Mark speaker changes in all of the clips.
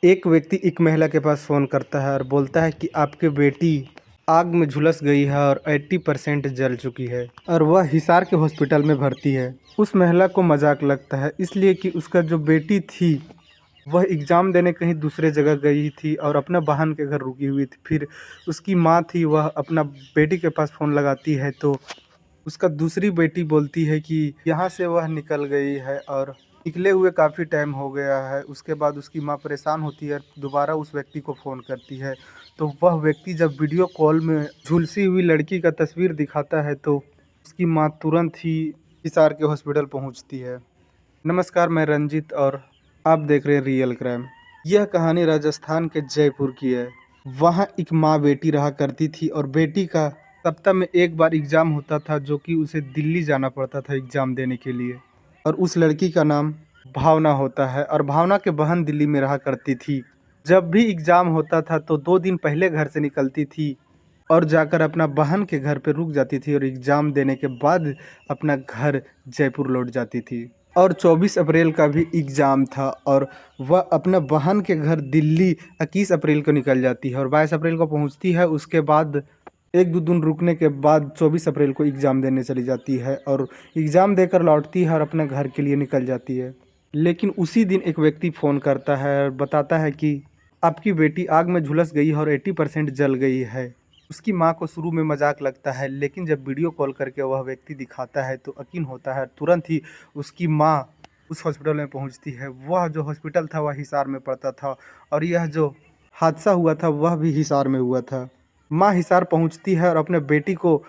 Speaker 1: एक व्यक्ति एक महिला के पास फ़ोन करता है और बोलता है कि आपकी बेटी आग में झुलस गई है और 80% जल चुकी है और वह हिसार के हॉस्पिटल में भर्ती है। उस महिला को मजाक लगता है इसलिए कि उसका जो बेटी थी वह एग्ज़ाम देने कहीं दूसरे जगह गई थी और अपना बहन के घर रुकी हुई थी। फिर उसकी माँ थी, वह अपना बेटी के पास फ़ोन लगाती है तो उसका दूसरी बेटी बोलती है कि यहाँ से वह निकल गई है और निकले हुए काफ़ी टाइम हो गया है। उसके बाद उसकी माँ परेशान होती है, दोबारा उस व्यक्ति को फ़ोन करती है तो वह व्यक्ति जब वीडियो कॉल में झुलसी हुई लड़की का तस्वीर दिखाता है तो उसकी माँ तुरंत ही हिसार के हॉस्पिटल पहुँचती है। नमस्कार, मैं रंजित और आप देख रहे हैं रियल क्राइम। यह कहानी राजस्थान के जयपुर की है। वहाँ एक माँ बेटी रहा करती थी और बेटी का सप्ताह में एक बार एग्ज़ाम होता था जो कि उसे दिल्ली जाना पड़ता था एग्ज़ाम देने के लिए। और उस लड़की का नाम भावना होता है और भावना के बहन दिल्ली में रहा करती थी। जब भी एग्ज़ाम होता था तो 2 दिन पहले घर से निकलती थी और जाकर अपना बहन के घर पे रुक जाती थी और एग्ज़ाम देने के बाद अपना घर जयपुर लौट जाती थी। और 24 अप्रैल का भी एग्ज़ाम था और वह अपना बहन के घर दिल्ली 21 अप्रैल को निकल जाती है और 22 अप्रैल को पहुंचती है। उसके बाद 1-2 दिन रुकने के बाद 24 अप्रैल को एग्ज़ाम देने चली जाती है और एग्ज़ाम देकर लौटती है और अपने घर के लिए निकल जाती है। लेकिन उसी दिन एक व्यक्ति फ़ोन करता है और बताता है कि आपकी बेटी आग में झुलस गई है और 80% जल गई है। उसकी माँ को शुरू में मजाक लगता है लेकिन जब वीडियो कॉल करके वह व्यक्ति दिखाता है तो यकीन होता है। तुरंत ही उसकी माँ उस हॉस्पिटल में पहुंचती है। वह जो हॉस्पिटल था वह हिसार में पड़ता था और यह जो हादसा हुआ था वह भी हिसार में हुआ था। माँ हिसार पहुंचती है और अपने बेटी को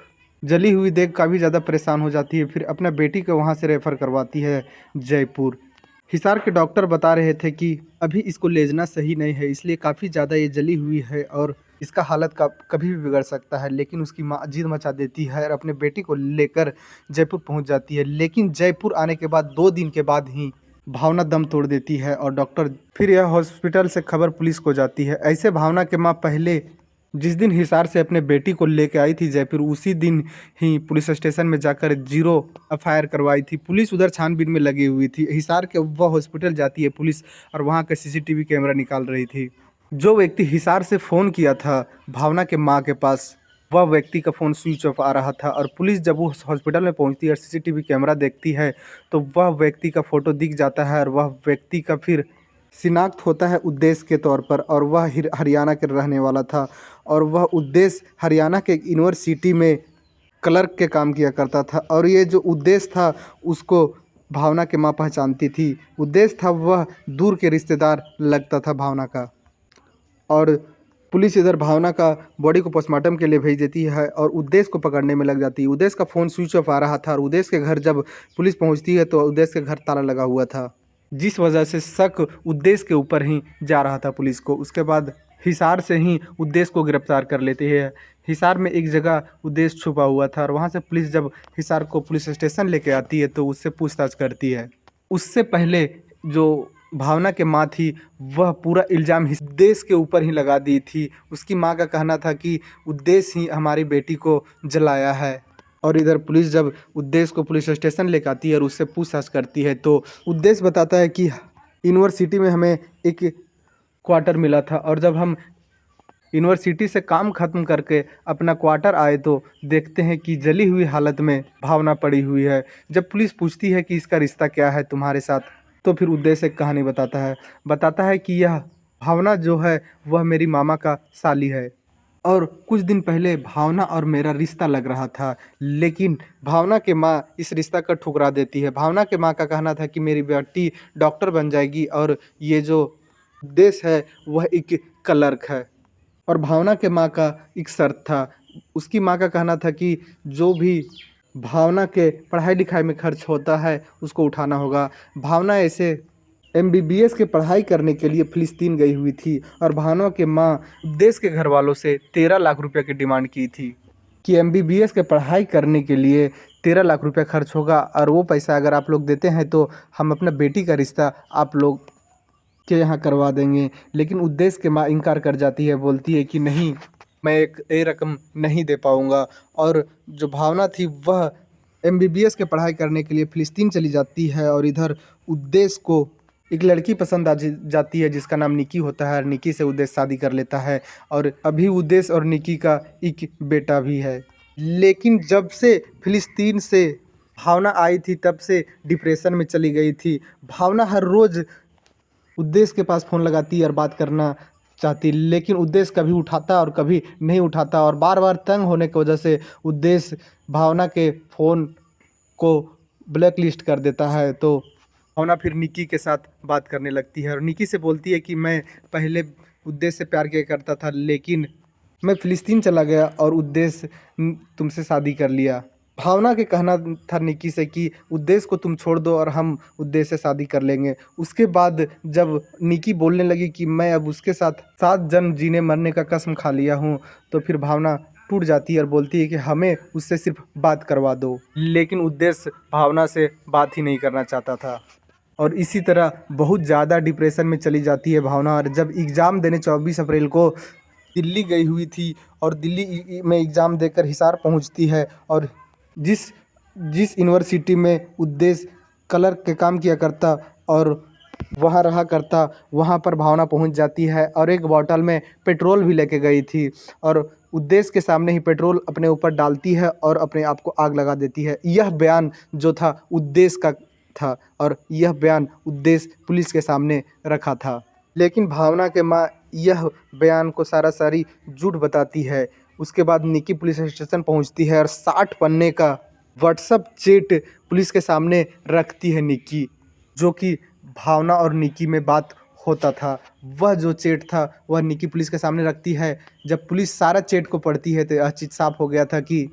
Speaker 1: जली हुई देख काफ़ी ज़्यादा परेशान हो जाती है। फिर अपने बेटी को वहाँ से रेफ़र करवाती है जयपुर। हिसार के डॉक्टर बता रहे थे कि अभी इसको ले जाना सही नहीं है, इसलिए काफ़ी ज़्यादा ये जली हुई है और इसका हालत का कभी भी बिगड़ सकता है। लेकिन उसकी माँ जिद मचा देती है और अपने बेटी को लेकर जयपुर पहुंच जाती है। लेकिन जयपुर आने के बाद 2 दिन के बाद ही भावना दम तोड़ देती है और डॉक्टर फिर यह हॉस्पिटल से खबर पुलिस को जाती है। ऐसे भावना के माँ पहले जिस दिन हिसार से अपने बेटी को लेके आई थी जयपुर, उसी दिन ही पुलिस स्टेशन में जाकर 0 एफआईआर करवाई थी। पुलिस उधर छानबीन में लगी हुई थी। हिसार के वह हॉस्पिटल जाती है पुलिस और वहाँ का सीसीटीवी कैमरा निकाल रही थी। जो व्यक्ति हिसार से फ़ोन किया था भावना के माँ के पास, वह व्यक्ति का फ़ोन स्विच ऑफ आ रहा था और पुलिस जब उस हॉस्पिटल में पहुंचती है और सीसीटीवी कैमरा देखती है तो वह व्यक्ति का फ़ोटो दिख जाता है और वह व्यक्ति का फिर शिनाख्त होता है उद्देश्य के तौर पर और वह हरियाणा के रहने वाला था और वह उद्देश्य हरियाणा के यूनिवर्सिटी में क्लर्क के काम किया करता था। और ये जो उद्देश्य था उसको भावना के माँ पहचानती थी। उद्देश्य था वह दूर के रिश्तेदार लगता था भावना का। और पुलिस इधर भावना का बॉडी को पोस्टमार्टम के लिए भेज देती है और उद्देश्य को पकड़ने में लग जाती है। उद्देश्य का फ़ोन स्विच ऑफ आ रहा था और उद्देश्य के घर जब पुलिस पहुंचती है तो उद्देश्य के घर ताला लगा हुआ था, जिस वजह से शक उद्देश्य के ऊपर ही जा रहा था पुलिस को। उसके बाद हिसार से ही उद्देश्य को गिरफ्तार कर लेते हैं। हिसार में एक जगह उद्देश्य छुपा हुआ था और वहाँ से पुलिस जब हिसार को पुलिस स्टेशन लेके आती है तो उससे पूछताछ करती है। उससे पहले जो भावना के माँ थी वह पूरा इल्ज़ाम उद्देश्य के ऊपर ही लगा दी थी। उसकी माँ का कहना था कि उद्देश्य ही हमारी बेटी को जलाया है। और इधर पुलिस जब उद्देश्य को पुलिस स्टेशन लेकर आती है और उससे पूछताछ करती है तो उद्देश्य बताता है कि यूनिवर्सिटी में हमें एक क्वार्टर मिला था और जब हम यूनिवर्सिटी से काम ख़त्म करके अपना क्वार्टर आए तो देखते हैं कि जली हुई हालत में भावना पड़ी हुई है। जब पुलिस पूछती है कि इसका रिश्ता क्या है तुम्हारे साथ, तो फिर उद्देश्य एक कहानी बताता है कि यह भावना जो है वह मेरी मामा का साली है और कुछ दिन पहले भावना और मेरा रिश्ता लग रहा था, लेकिन भावना के माँ इस रिश्ता को ठुकरा देती है। भावना के माँ का कहना था कि मेरी बेटी डॉक्टर बन जाएगी और ये जो देश है वह एक क्लर्क है। और भावना के माँ का एक शर्त था। उसकी माँ का कहना था कि जो भी भावना के पढ़ाई लिखाई में खर्च होता है उसको उठाना होगा। भावना ऐसे एमबीबीएस की पढ़ाई करने के लिए फ़िलिस्तीन गई हुई थी और भावना के माँ देश के घर वालों से 13 लाख रुपए की डिमांड की थी कि एमबीबीएस के पढ़ाई करने के लिए 13 लाख रुपए खर्च होगा और वो पैसा अगर आप लोग देते हैं तो हम अपना बेटी का रिश्ता आप लोग के यहाँ करवा देंगे। लेकिन उद्देश्य के माँ इनकार कर जाती है, बोलती है कि नहीं, मैं ये रकम नहीं दे पाऊँगा। और जो भावना थी वह एमबीबीएस के पढ़ाई करने के लिए फ़िलिस्तीन चली जाती है और इधर उद्देश्य को एक लड़की पसंद जाती है जिसका नाम निकी होता है और निकी से उदेश शादी कर लेता है और अभी उदेश और निकी का एक बेटा भी है। लेकिन जब से फिलिस्तीन से भावना आई थी तब से डिप्रेशन में चली गई थी। भावना हर रोज़ उद्देश्य के पास फ़ोन लगाती और बात करना चाहती, लेकिन उद्देश्य कभी उठाता और कभी नहीं उठाता और बार बार तंग होने की वजह से उद्देश्य भावना के फ़ोन को ब्लैक लिस्ट कर देता है। तो भावना फिर निकी के साथ बात करने लगती है और निकी से बोलती है कि मैं पहले उद्देश्य से प्यार किया करता था, लेकिन मैं फ़िलिस्तीन चला गया और उद्देश्य तुमसे शादी कर लिया। भावना के कहना था निकी से कि उद्देश्य को तुम छोड़ दो और हम उद्देश्य से शादी कर लेंगे। उसके बाद जब निकी बोलने लगी कि मैं अब उसके साथ 7 जन्म जीने मरने का कसम खा लिया हूँ, तो फिर भावना टूट जाती है और बोलती है कि हमें उससे सिर्फ बात करवा दो। लेकिन उद्देश्य भावना से बात ही नहीं करना चाहता था और इसी तरह बहुत ज़्यादा डिप्रेशन में चली जाती है भावना। और जब एग्ज़ाम देने 24 अप्रैल को दिल्ली गई हुई थी और दिल्ली में एग्ज़ाम देकर हिसार पहुंचती है और जिस जिस यूनिवर्सिटी में उद्देश्य क्लर्क के काम किया करता और वहाँ रहा करता, वहाँ पर भावना पहुंच जाती है और एक बॉटल में पेट्रोल भी लेके गई थी और उद्देश्य के सामने ही पेट्रोल अपने ऊपर डालती है और अपने आप को आग लगा देती है। यह बयान जो था उद्देश्य का था और यह बयान उद्देश्य पुलिस के सामने रखा था, लेकिन भावना के माँ यह बयान को सारी झूठ बताती है। उसके बाद निकी पुलिस स्टेशन पहुंचती है और 60 पन्ने का व्हाट्सएप चैट पुलिस के सामने रखती है निकी, जो कि भावना और निकी में बात होता था। वह जो चैट था वह निकी पुलिस के सामने रखती है। जब पुलिस सारा चैट को पढ़ती है तो यह चीज़ साफ हो गया था कि